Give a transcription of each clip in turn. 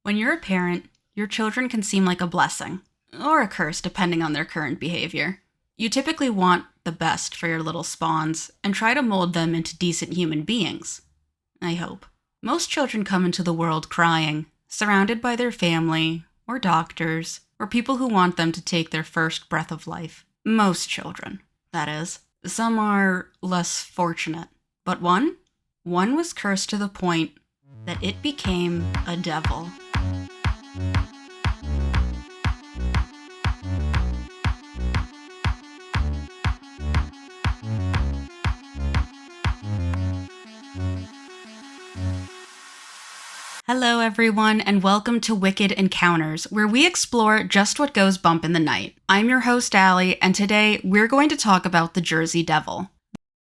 When you're a parent, your children can seem like a blessing, or a curse depending on their current behavior. You typically want the best for your little spawns and try to mold them into decent human beings. I hope. Most children come into the world crying, surrounded by their family, or doctors, or people who want them to take their first breath of life. Most children, that is. Some are less fortunate, but one was cursed to the point that it became a devil. Hello everyone, and welcome to Wicked Encounters, where we explore just what goes bump in the night. I'm your host, Allie, and today we're going to talk about the Jersey Devil.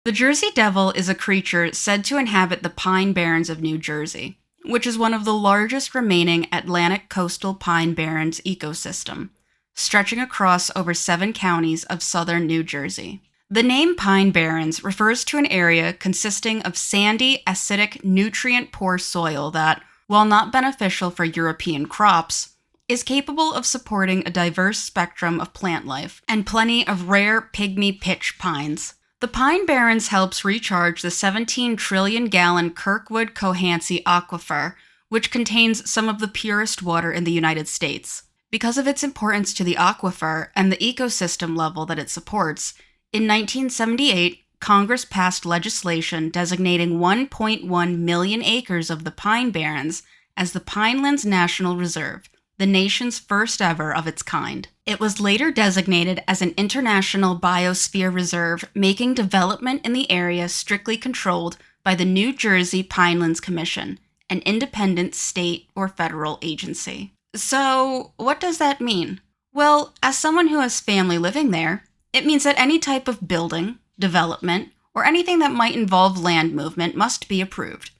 The Jersey Devil is a creature said to inhabit the Pine Barrens of New Jersey, which is one of the largest remaining Atlantic coastal Pine Barrens ecosystem, stretching across over 7 counties of southern New Jersey. The name Pine Barrens refers to an area consisting of sandy, acidic, nutrient-poor soil that, while not beneficial for European crops, is capable of supporting a diverse spectrum of plant life and plenty of rare pygmy pitch pines. The Pine Barrens helps recharge the 17 trillion-gallon Kirkwood-Cohansey aquifer, which contains some of the purest water in the United States. Because of its importance to the aquifer and the ecosystem level that it supports, in 1978, Congress passed legislation designating 1.1 million acres of the Pine Barrens as the Pinelands National Reserve, the nation's first ever of its kind. It was later designated as an international biosphere reserve, making development in the area strictly controlled by the New Jersey Pinelands Commission, an independent state or federal agency. So, what does that mean? Well, as someone who has family living there, it means that any type of building, development, or anything that might involve land movement must be approved,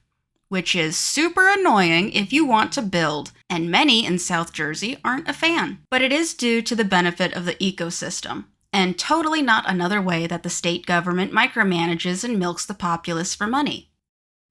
which is super annoying if you want to build, and many in South Jersey aren't a fan. But it is due to the benefit of the ecosystem, and totally not another way that the state government micromanages and milks the populace for money.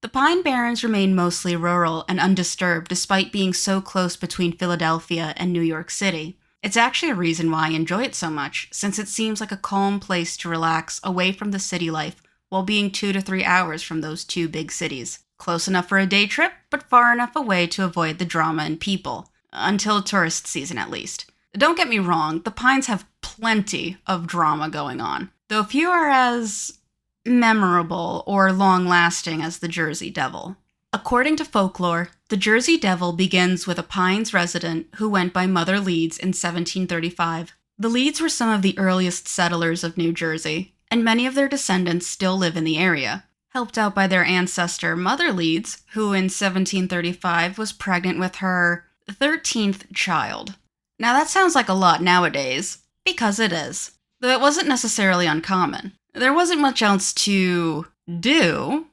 The Pine Barrens remain mostly rural and undisturbed despite being so close between Philadelphia and New York City. It's actually a reason why I enjoy it so much, since it seems like a calm place to relax away from the city life while being 2 to 3 hours from those 2 big cities. Close enough for a day trip, but far enough away to avoid the drama and people. Until tourist season, at least. Don't get me wrong, the Pines have plenty of drama going on, though few are as memorable or long-lasting as the Jersey Devil. According to folklore, the Jersey Devil begins with a Pines resident who went by Mother Leeds in 1735. The Leeds were some of the earliest settlers of New Jersey, and many of their descendants still live in the area, helped out by their ancestor Mother Leeds, who in 1735 was pregnant with her 13th child. Now that sounds like a lot nowadays, because it is, though it wasn't necessarily uncommon. There wasn't much else to do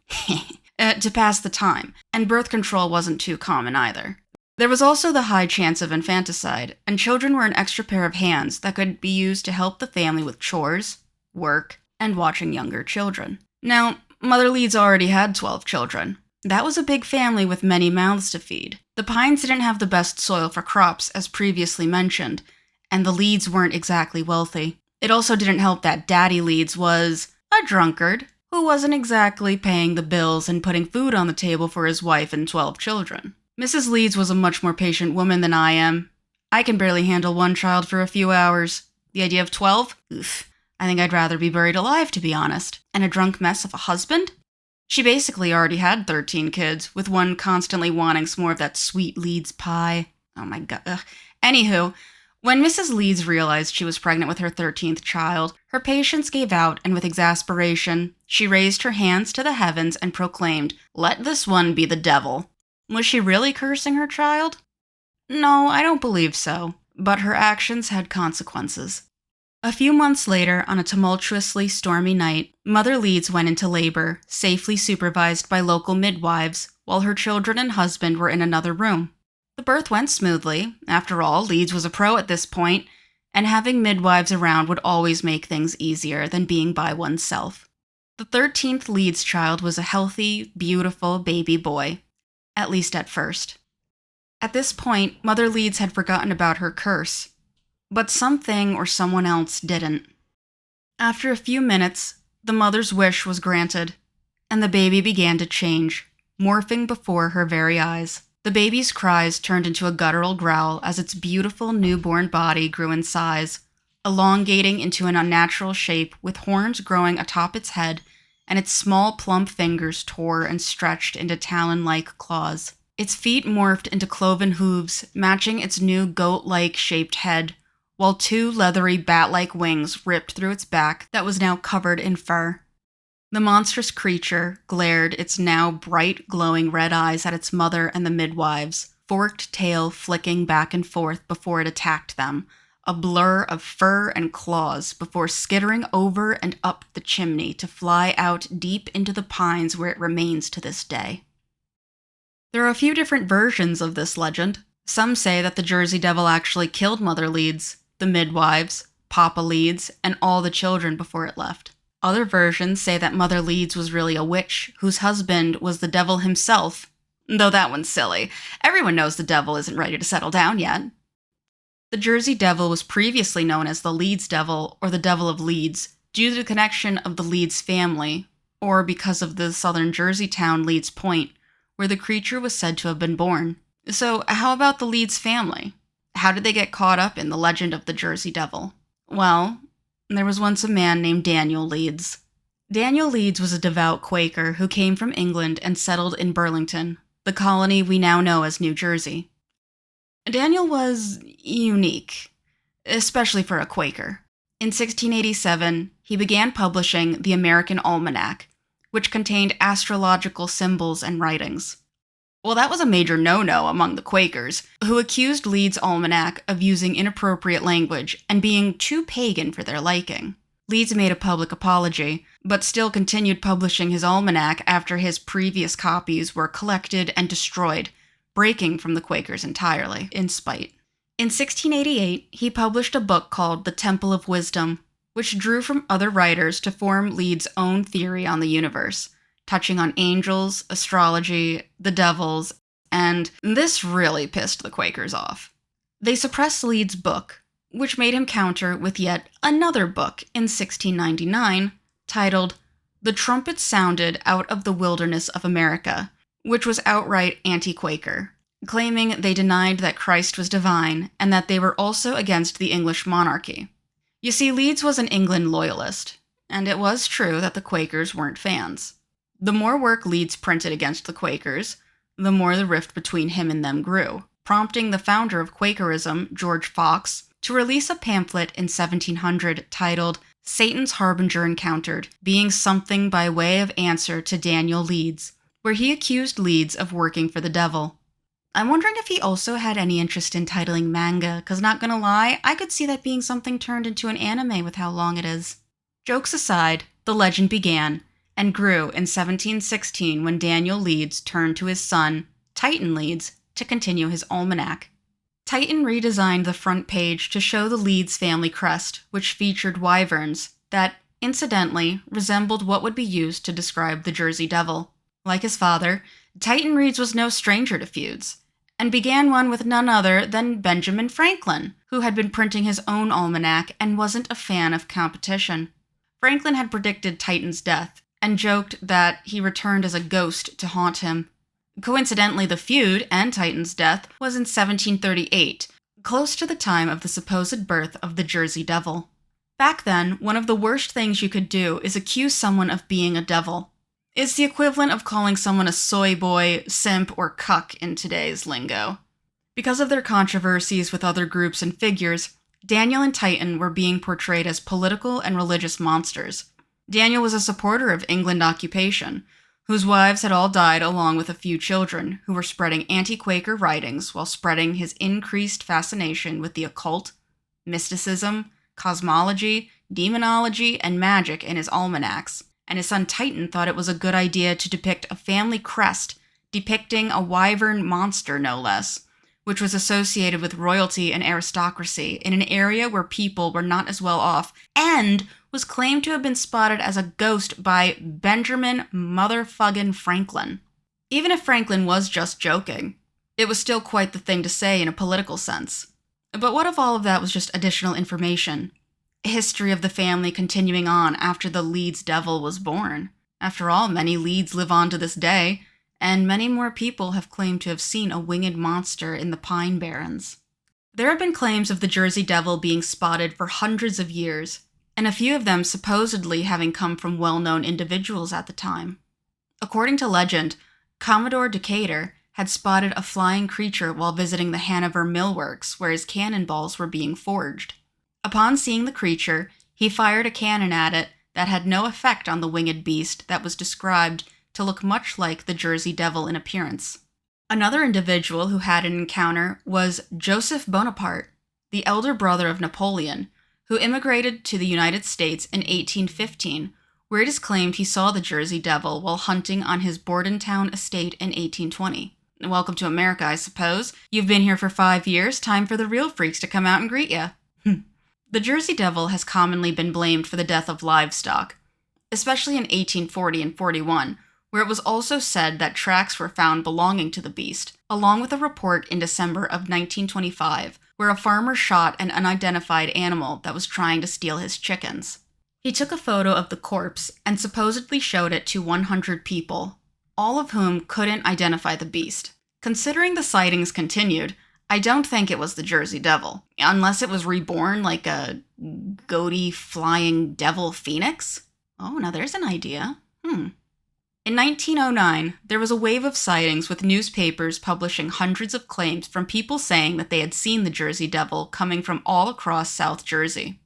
to pass the time, and birth control wasn't too common either. There was also the high chance of infanticide, and children were an extra pair of hands that could be used to help the family with chores, work, and watching younger children. Now, Mother Leeds already had 12 children. That was a big family with many mouths to feed. The Pines didn't have the best soil for crops, as previously mentioned, and the Leeds weren't exactly wealthy. It also didn't help that Daddy Leeds was a drunkard who wasn't exactly paying the bills and putting food on the table for his wife and 12 children. Mrs. Leeds was a much more patient woman than I am. I can barely handle 1 child for a few hours. The idea of 12? Oof. I think I'd rather be buried alive, to be honest. And a drunk mess of a husband? She basically already had 13 kids, with one constantly wanting some more of that sweet Leeds pie. Oh my god. Ugh. Anywho, when Mrs. Leeds realized she was pregnant with her 13th child, her patience gave out, and with exasperation, she raised her hands to the heavens and proclaimed, "Let this one be the devil." Was she really cursing her child? No, I don't believe so, but her actions had consequences. A few months later, on a tumultuously stormy night, Mother Leeds went into labor, safely supervised by local midwives, while her children and husband were in another room. The birth went smoothly. After all, Leeds was a pro at this point, and having midwives around would always make things easier than being by oneself. The 13th Leeds child was a healthy, beautiful baby boy, at least at first. At this point, Mother Leeds had forgotten about her curse, but something or someone else didn't. After a few minutes, the mother's wish was granted, and the baby began to change, morphing before her very eyes. The baby's cries turned into a guttural growl as its beautiful newborn body grew in size, elongating into an unnatural shape with horns growing atop its head, and its small plump fingers tore and stretched into talon-like claws. Its feet morphed into cloven hooves, matching its new goat-like shaped head, while two leathery bat-like wings ripped through its back that was now covered in fur. The monstrous creature glared its now bright, glowing red eyes at its mother and the midwives, forked tail flicking back and forth before it attacked them, a blur of fur and claws before skittering over and up the chimney to fly out deep into the pines where it remains to this day. There are a few different versions of this legend. Some say that the Jersey Devil actually killed Mother Leeds, the midwives, Papa Leeds, and all the children before it left. Other versions say that Mother Leeds was really a witch, whose husband was the devil himself, though that one's silly. Everyone knows the devil isn't ready to settle down yet. The Jersey Devil was previously known as the Leeds Devil, or the Devil of Leeds, due to the connection of the Leeds family, or because of the southern Jersey town Leeds Point, where the creature was said to have been born. So how about the Leeds family? How did they get caught up in the legend of the Jersey Devil? Well, there was once a man named Daniel Leeds. Daniel Leeds was a devout Quaker who came from England and settled in Burlington, the colony we now know as New Jersey. Daniel was unique, especially for a Quaker. In 1687, he began publishing the American Almanac, which contained astrological symbols and writings. Well, that was a major no-no among the Quakers, who accused Leeds' almanac of using inappropriate language and being too pagan for their liking. Leeds made a public apology, but still continued publishing his almanac after his previous copies were collected and destroyed, breaking from the Quakers entirely, in spite. In 1688, he published a book called The Temple of Wisdom, which drew from other writers to form Leeds' own theory on the universe, touching on angels, astrology, the devils, and this really pissed the Quakers off. They suppressed Leeds' book, which made him counter with yet another book in 1699 titled The Trumpet Sounded Out of the Wilderness of America, which was outright anti-Quaker, claiming they denied that Christ was divine and that they were also against the English monarchy. You see, Leeds was an England loyalist, and it was true that the Quakers weren't fans. The more work Leeds printed against the Quakers, the more the rift between him and them grew, prompting the founder of Quakerism, George Fox, to release a pamphlet in 1700 titled Satan's Harbinger Encountered, being something by way of answer to Daniel Leeds, where he accused Leeds of working for the devil. I'm wondering if he also had any interest in titling manga, because not gonna lie, I could see that being something turned into an anime with how long it is. Jokes aside, the legend began, and grew in 1716 when Daniel Leeds turned to his son, Titan Leeds, to continue his almanac. Titan redesigned the front page to show the Leeds family crest, which featured wyverns that, incidentally, resembled what would be used to describe the Jersey Devil. Like his father, Titan Leeds was no stranger to feuds, and began one with none other than Benjamin Franklin, who had been printing his own almanac and wasn't a fan of competition. Franklin had predicted Titan's death, and joked that he returned as a ghost to haunt him. Coincidentally, the feud and Titan's death was in 1738, close to the time of the supposed birth of the Jersey Devil. Back then, one of the worst things you could do is accuse someone of being a devil. It's the equivalent of calling someone a soy boy, simp, or cuck in today's lingo. Because of their controversies with other groups and figures, Daniel and Titan were being portrayed as political and religious monsters. Daniel was a supporter of England occupation, whose wives had all died along with a few children, who were spreading anti-Quaker writings while spreading his increased fascination with the occult, mysticism, cosmology, demonology, and magic in his almanacs, and his son Titan thought it was a good idea to depict a family crest depicting a wyvern monster, no less, which was associated with royalty and aristocracy in an area where people were not as well off, and was claimed to have been spotted as a ghost by Benjamin motherfucking Franklin. Even if Franklin was just joking, It was still quite the thing to say in a political sense. But what if all of that was just additional information? A history of the family continuing on after the Leeds Devil was born. After all, many Leeds live on to this day, and many more people have claimed to have seen a winged monster in the Pine Barrens. There have been claims of the Jersey Devil being spotted for hundreds of years, and a few of them supposedly having come from well-known individuals at the time. According to legend, Commodore Decatur had spotted a flying creature while visiting the Hanover Millworks where his cannonballs were being forged. Upon seeing the creature, he fired a cannon at it that had no effect on the winged beast that was described to look much like the Jersey Devil in appearance. Another individual who had an encounter was Joseph Bonaparte, the elder brother of Napoleon, who immigrated to the United States in 1815, where it is claimed he saw the Jersey Devil while hunting on his Bordentown estate in 1820. Welcome to America, I suppose. You've been here for 5 years, time for the real freaks to come out and greet you. The Jersey Devil has commonly been blamed for the death of livestock, especially in 1840 and 41, where it was also said that tracks were found belonging to the beast, along with a report in December of 1925, where a farmer shot an unidentified animal that was trying to steal his chickens. He took a photo of the corpse and supposedly showed it to 100 people, all of whom couldn't identify the beast. Considering the sightings continued, I don't think it was the Jersey Devil, unless it was reborn like a goaty flying devil phoenix. Oh, now there's an idea. In 1909, there was a wave of sightings with newspapers publishing hundreds of claims from people saying that they had seen the Jersey Devil coming from all across South Jersey.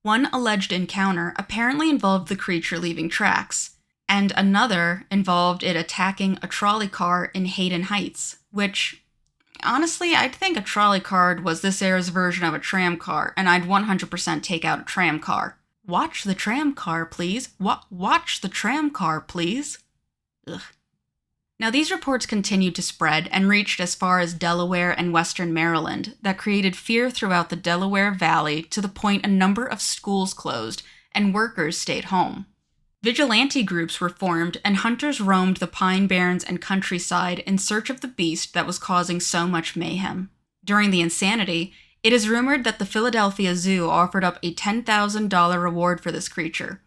One alleged encounter apparently involved the creature leaving tracks, and another involved it attacking a trolley car in Hayden Heights, which, honestly, I'd think a trolley car was this era's version of a tram car, and I'd 100% take out a tram car. Watch the tram car, please. Watch the tram car, please. Ugh. Now, these reports continued to spread and reached as far as Delaware and Western Maryland that created fear throughout the Delaware Valley to the point a number of schools closed and workers stayed home. Vigilante groups were formed and hunters roamed the Pine Barrens and countryside in search of the beast that was causing so much mayhem. During the insanity, it is rumored that the Philadelphia Zoo offered up a $10,000 reward for this creature,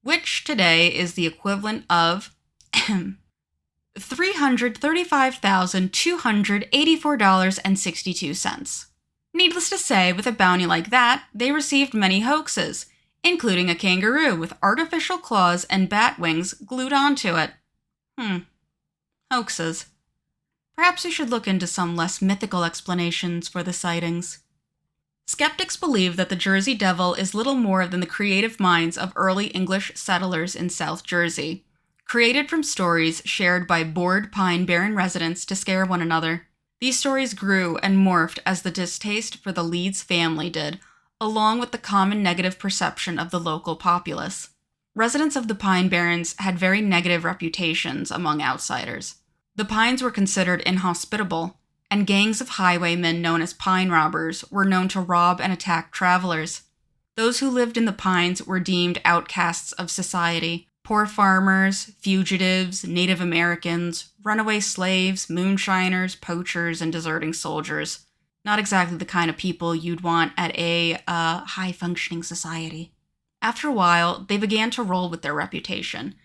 which today is the equivalent of $335,284.62. Needless to say, with a bounty like that, they received many hoaxes, including a kangaroo with artificial claws and bat wings glued onto it. Hoaxes. Perhaps we should look into some less mythical explanations for the sightings. Skeptics believe that the Jersey Devil is little more than the creative minds of early English settlers in South Jersey, created from stories shared by bored Pine Barren residents to scare one another. These stories grew and morphed as the distaste for the Leeds family did, along with the common negative perception of the local populace. Residents of the Pine Barrens had very negative reputations among outsiders. The Pines were considered inhospitable, and gangs of highwaymen known as pine robbers were known to rob and attack travelers. Those who lived in the Pines were deemed outcasts of society. Poor farmers, fugitives, Native Americans, runaway slaves, moonshiners, poachers, and deserting soldiers. Not exactly the kind of people you'd want at a high-functioning society. After a while, they began to roll with their reputation,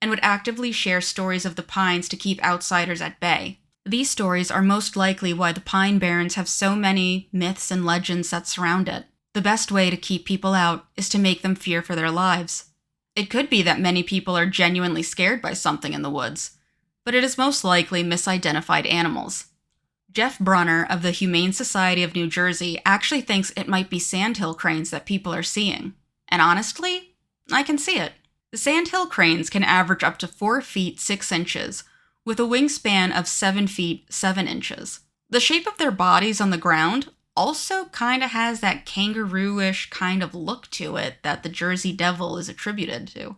and would actively share stories of the Pines to keep outsiders at bay. These stories are most likely why the Pine Barrens have so many myths and legends that surround it. The best way to keep people out is to make them fear for their lives. It could be that many people are genuinely scared by something in the woods, but it is most likely misidentified animals. Jeff Brunner of the Humane Society of New Jersey actually thinks it might be sandhill cranes that people are seeing. And honestly, I can see it. The sandhill cranes can average up to 4 feet 6 inches, with a wingspan of 7 feet 7 inches. The shape of their bodies on the ground also kind of has that kangaroo-ish kind of look to it that the Jersey Devil is attributed to.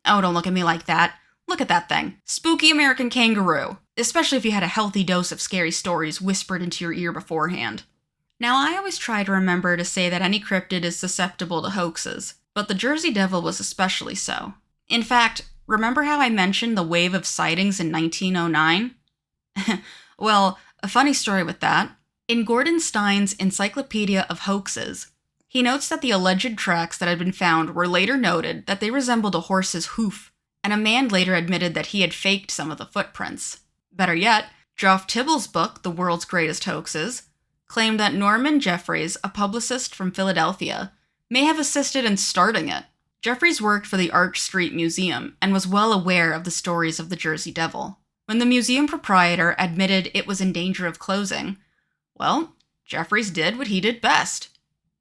Oh, don't look at me like that. Look at that thing. Spooky American kangaroo. Especially if you had a healthy dose of scary stories whispered into your ear beforehand. Now, I always try to remember to say that any cryptid is susceptible to hoaxes, but the Jersey Devil was especially so. In fact, remember how I mentioned the wave of sightings in 1909? Well, A funny story with that. In Gordon Stein's Encyclopedia of Hoaxes, he notes that the alleged tracks that had been found were later noted that they resembled a horse's hoof, and a man later admitted that he had faked some of the footprints. Better yet, Geoff Tibble's book, The World's Greatest Hoaxes, claimed that Norman Jeffries, a publicist from Philadelphia, may have assisted in starting it. Jeffries worked for the Arch Street Museum and was well aware of the stories of the Jersey Devil. When the museum proprietor admitted it was in danger of closing, well, Jeffries did what he did best.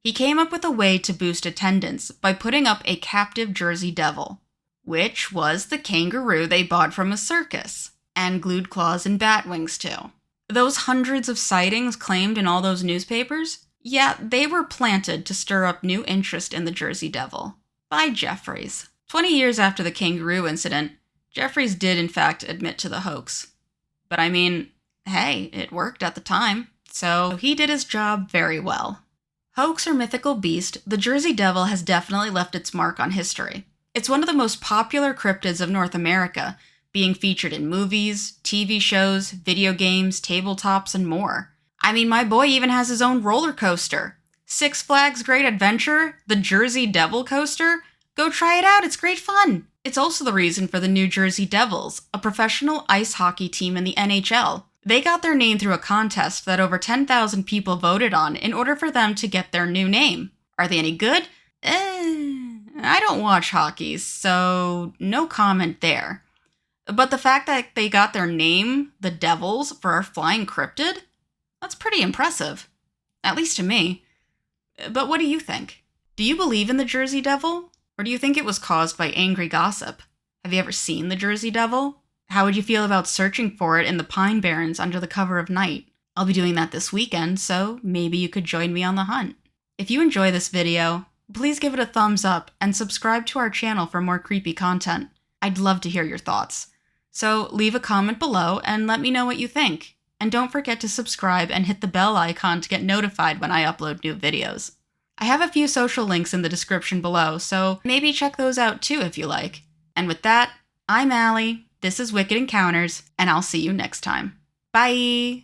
He came up with a way to boost attendance by putting up a captive Jersey Devil, which was the kangaroo they bought from a circus, and glued claws and bat wings too. Those hundreds of sightings claimed in all those newspapers, yeah, they were planted to stir up new interest in the Jersey Devil. By Jeffries. 20 years after the kangaroo incident, Jeffries did in fact admit to the hoax. But I mean, hey, it worked at the time, so he did his job very well. Hoax or mythical beast, the Jersey Devil has definitely left its mark on history. It's one of the most popular cryptids of North America, being featured in movies, TV shows, video games, tabletops, and more. I mean, my boy even has his own roller coaster. Six Flags Great Adventure, the Jersey Devil coaster. Go try it out, it's great fun. It's also the reason for the New Jersey Devils, a professional ice hockey team in the NHL. They got their name through a contest that over 10,000 people voted on in order for them to get their new name. Are they any good? I don't watch hockey, so no comment there. But the fact that they got their name, the Devils, for our flying cryptid? That's pretty impressive. At least to me. But what do you think? Do you believe in the Jersey Devil? Or do you think it was caused by angry gossip? Have you ever seen the Jersey Devil? How would you feel about searching for it in the Pine Barrens under the cover of night? I'll be doing that this weekend, so maybe you could join me on the hunt. If you enjoy this video, please give it a thumbs up and subscribe to our channel for more creepy content. I'd love to hear your thoughts. So leave a comment below and let me know what you think. And don't forget to subscribe and hit the bell icon to get notified when I upload new videos. I have a few social links in the description below, so maybe check those out too if you like. And with that, I'm Allie. This is Wicked Encounters, and I'll see you next time. Bye!